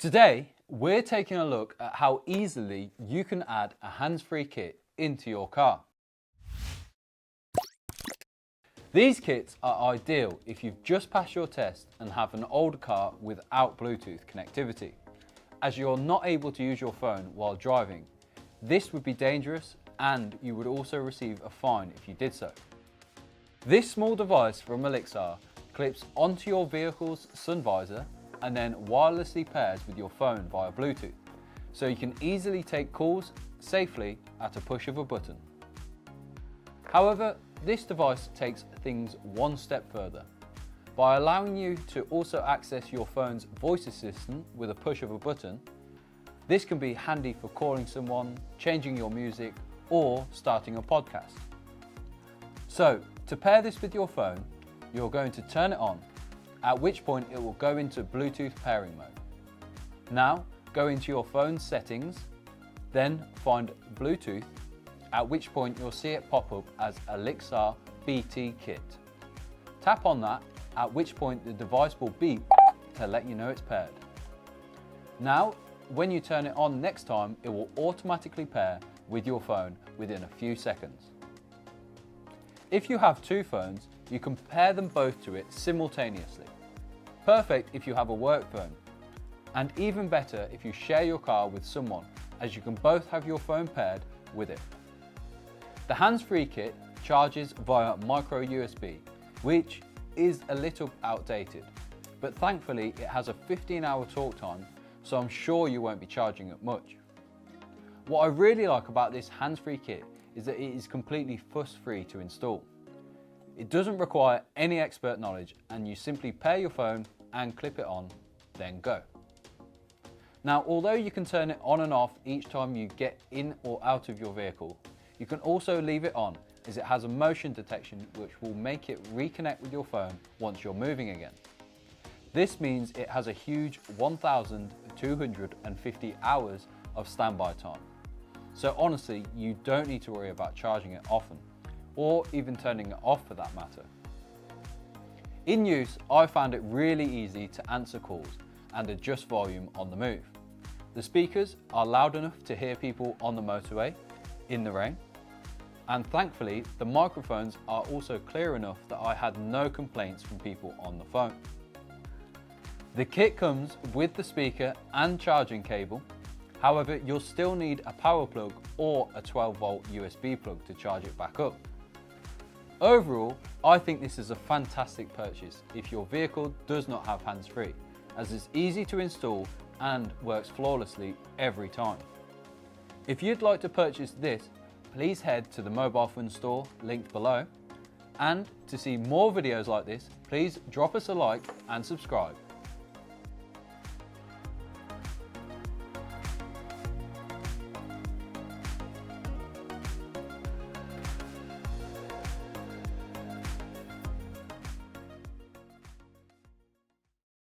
Today, we're taking a look at how easily you can add a hands-free kit into your car. These kits are ideal if you've just passed your test and have an older car without Bluetooth connectivity, as you're not able to use your phone while driving. This would be dangerous and you would also receive a fine if you did so. This small device from Olixar clips onto your vehicle's sun visor and then wirelessly pairs with your phone via Bluetooth, so you can easily take calls safely at a push of a button. However, this device takes things one step further by allowing you to also access your phone's voice assistant with a push of a button. This can be handy for calling someone, changing your music, or starting a podcast. So, to pair this with your phone, you're going to turn it on, at which point it will go into Bluetooth pairing mode. Now, go into your phone's settings, then find Bluetooth, at which point you'll see it pop up as Olixar BT Kit. Tap on that, at which point the device will beep to let you know it's paired. Now, when you turn it on next time, it will automatically pair with your phone within a few seconds. If you have two phones, you can pair them both to it simultaneously. Perfect if you have a work phone, and even better if you share your car with someone, as you can both have your phone paired with it. The hands-free kit charges via micro USB, which is a little outdated, but thankfully it has a 15-hour talk time, so I'm sure you won't be charging it much. What I really like about this hands-free kit is that it is completely fuss-free to install. It doesn't require any expert knowledge, and you simply pair your phone and clip it on, then go. Now, although you can turn it on and off each time you get in or out of your vehicle, you can also leave it on, as it has a motion detection which will make it reconnect with your phone once you're moving again. This means it has a huge 1,250 hours of standby time. So honestly, you don't need to worry about charging it often, or even turning it off for that matter. In use, I found it really easy to answer calls and adjust volume on the move. The speakers are loud enough to hear people on the motorway, in the rain, and thankfully the microphones are also clear enough that I had no complaints from people on the phone. The kit comes with the speaker and charging cable. However, you'll still need a power plug or a 12-volt USB plug to charge it back up. Overall, I think this is a fantastic purchase if your vehicle does not have hands-free, as it's easy to install and works flawlessly every time. If you'd like to purchase this, please head to the mobile phone store linked below, and to see more videos like this, please drop us a like and subscribe.